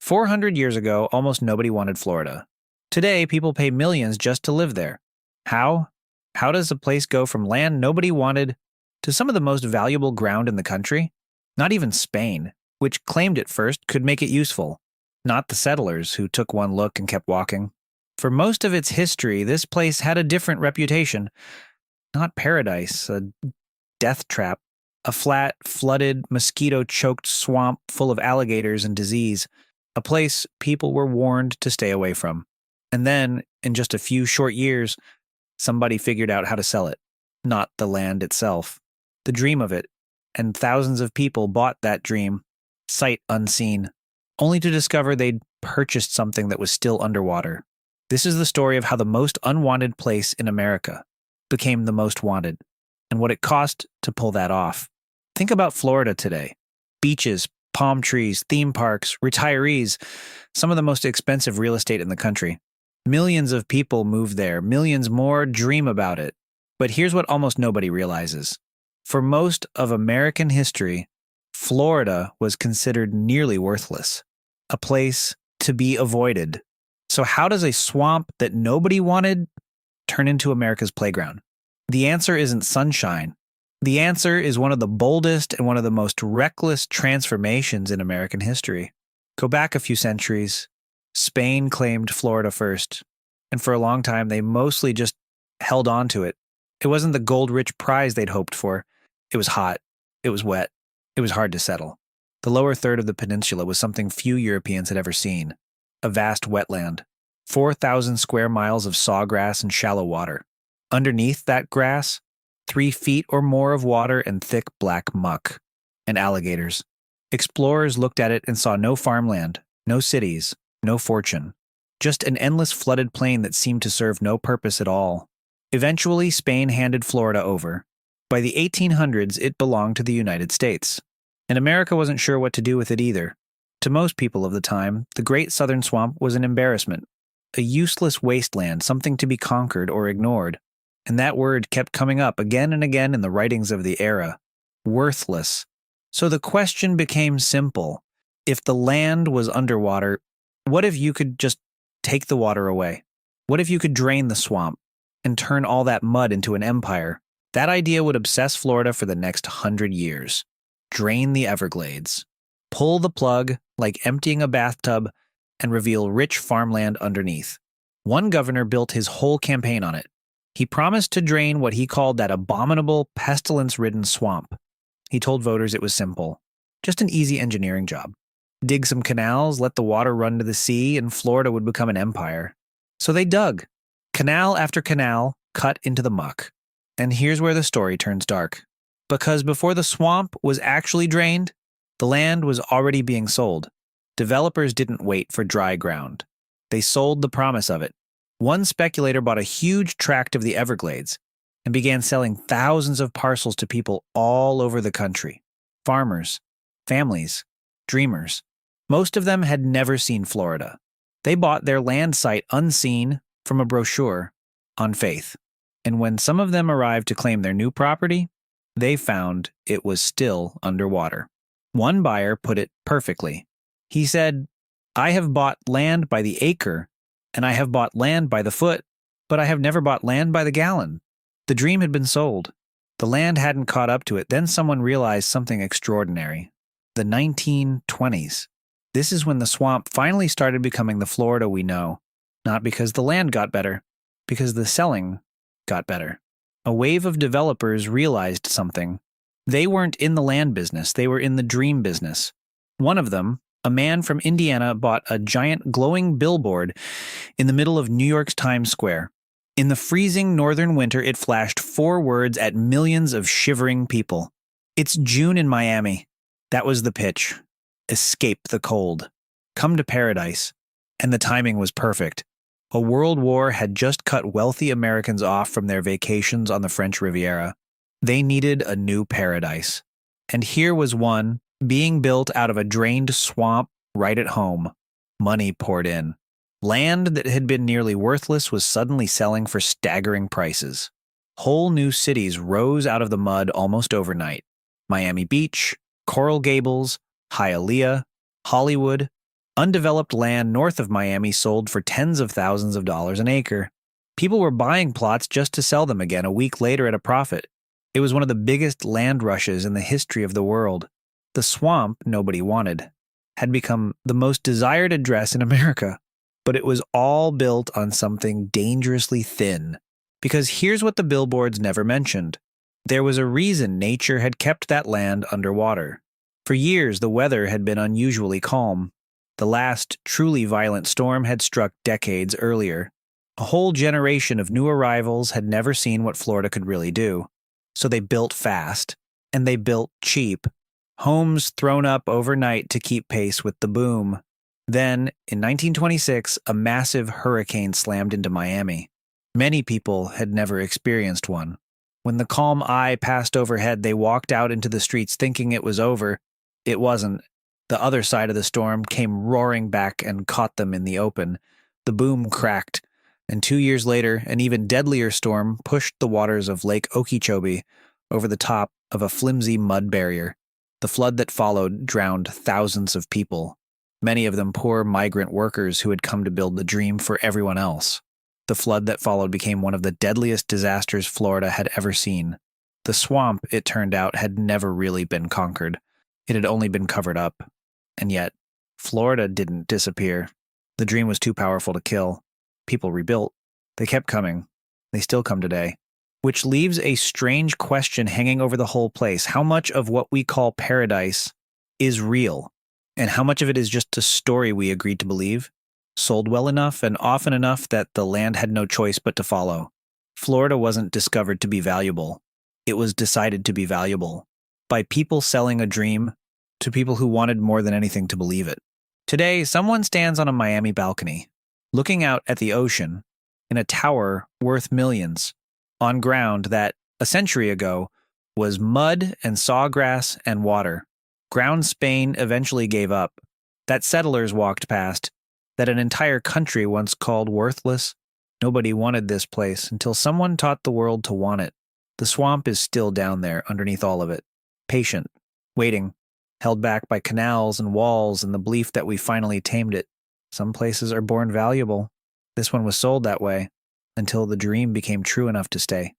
400 years ago, almost nobody wanted Florida. Today, people pay millions just to live there. How? How does a place go from land nobody wanted to some of the most valuable ground in the country? Not even Spain, which claimed it first, could make it useful. Not the settlers who took one look and kept walking. For most of its history, this place had a different reputation. Not paradise, a death trap, a flat, flooded, mosquito-choked swamp full of alligators and disease, a place people were warned to stay away from. And then, in just a few short years, somebody figured out how to sell it. Not the land itself, the dream of it, and thousands of people bought that dream, sight unseen, only to discover they'd purchased something that was still underwater. This is the story of how the most unwanted place in America became the most wanted, and what it cost to pull that off. Think about Florida today. Beaches, palm trees, theme parks, retirees, some of the most expensive real estate in the country. Millions of people move there, millions more dream about it. But here's what almost nobody realizes. For most of American history, Florida was considered nearly worthless, a place to be avoided. So how does a swamp that nobody wanted turn into America's playground? The answer isn't sunshine. The answer is one of the boldest and one of the most reckless transformations in American history. Go back a few centuries. Spain claimed Florida first, and for a long time they mostly just held on to it. It wasn't the gold-rich prize they'd hoped for. It was hot. It was wet. It was hard to settle. The lower third of the peninsula was something few Europeans had ever seen. A vast wetland. 4,000 square miles of sawgrass and shallow water. Underneath that grass, 3 feet or more of water and thick black muck. And alligators. Explorers looked at it and saw no farmland, no cities, no fortune. Just an endless flooded plain that seemed to serve no purpose at all. Eventually, Spain handed Florida over. By the 1800s, it belonged to the United States. And America wasn't sure what to do with it either. To most people of the time, the Great Southern Swamp was an embarrassment. A useless wasteland, something to be conquered or ignored. And that word kept coming up again and again in the writings of the era. Worthless. So the question became simple. If the land was underwater, what if you could just take the water away? What if you could drain the swamp and turn all that mud into an empire? That idea would obsess Florida for the next 100 years. Drain the Everglades. Pull the plug like emptying a bathtub and reveal rich farmland underneath. One governor built his whole campaign on it. He promised to drain what he called that abominable, pestilence-ridden swamp. He told voters it was simple. Just an easy engineering job. Dig some canals, let the water run to the sea, and Florida would become an empire. So they dug. Canal after canal, cut into the muck. And here's where the story turns dark. Because before the swamp was actually drained, the land was already being sold. Developers didn't wait for dry ground. They sold the promise of it. One speculator bought a huge tract of the Everglades and began selling thousands of parcels to people all over the country. Farmers, families, dreamers. Most of them had never seen Florida. They bought their land site unseen from a brochure on faith. And when some of them arrived to claim their new property, they found it was still underwater. One buyer put it perfectly. He said, "I have bought land by the acre, and I have bought land by the foot, but I have never bought land by the gallon." The dream had been sold. The land hadn't caught up to it. Then someone realized something extraordinary. The 1920s. This is when the swamp finally started becoming the Florida we know. Not because the land got better, because the selling got better. A wave of developers realized something. They weren't in the land business, they were in the dream business. One of them, a man from Indiana, bought a giant glowing billboard in the middle of New York's Times Square. In the freezing northern winter, it flashed 4 words at millions of shivering people. "It's June in Miami." That was the pitch. Escape the cold. Come to paradise. And the timing was perfect. A world war had just cut wealthy Americans off from their vacations on the French Riviera. They needed a new paradise. And here was one being built out of a drained swamp right at home. Money poured in. Land that had been nearly worthless was suddenly selling for staggering prices. Whole new cities rose out of the mud almost overnight. Miami Beach, Coral Gables, Hialeah, Hollywood. Undeveloped land north of Miami sold for tens of thousands of dollars an acre. People were buying plots just to sell them again a week later at a profit. It was one of the biggest land rushes in the history of the world. The swamp nobody wanted had become the most desired address in America. But it was all built on something dangerously thin. Because here's what the billboards never mentioned. There was a reason nature had kept that land underwater. For years, the weather had been unusually calm. The last truly violent storm had struck decades earlier. A whole generation of new arrivals had never seen what Florida could really do. So they built fast, and they built cheap. Homes thrown up overnight to keep pace with the boom. Then, in 1926, a massive hurricane slammed into Miami. Many people had never experienced one. When the calm eye passed overhead, they walked out into the streets thinking it was over. It wasn't. The other side of the storm came roaring back and caught them in the open. The boom cracked, and 2 years later, an even deadlier storm pushed the waters of Lake Okeechobee over the top of a flimsy mud barrier. The flood that followed drowned thousands of people, many of them poor migrant workers who had come to build the dream for everyone else. The flood that followed became one of the deadliest disasters Florida had ever seen. The swamp, it turned out, had never really been conquered. It had only been covered up. And yet, Florida didn't disappear. The dream was too powerful to kill. People rebuilt. They kept coming. They still come today. Which leaves a strange question hanging over the whole place. How much of what we call paradise is real? And how much of it is just a story we agreed to believe? Sold well enough and often enough that the land had no choice but to follow. Florida wasn't discovered to be valuable. It was decided to be valuable. By people selling a dream to people who wanted more than anything to believe it. Today, someone stands on a Miami balcony, looking out at the ocean in a tower worth millions, on ground that, a century ago, was mud and sawgrass and water. Ground Spain eventually gave up, that settlers walked past, that an entire country once called worthless. Nobody wanted this place until someone taught the world to want it. The swamp is still down there underneath all of it, patient, waiting, held back by canals and walls and the belief that we finally tamed it. Some places are born valuable. This one was sold that way until the dream became true enough to stay.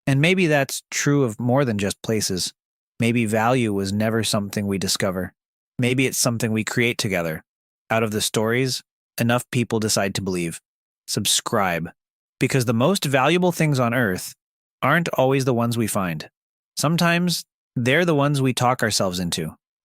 And maybe that's true of more than just places. Maybe value was never something we discover. Maybe it's something we create together. Out of the stories, enough people decide to believe. Subscribe. Because the most valuable things on Earth aren't always the ones we find. Sometimes they're the ones we talk ourselves into.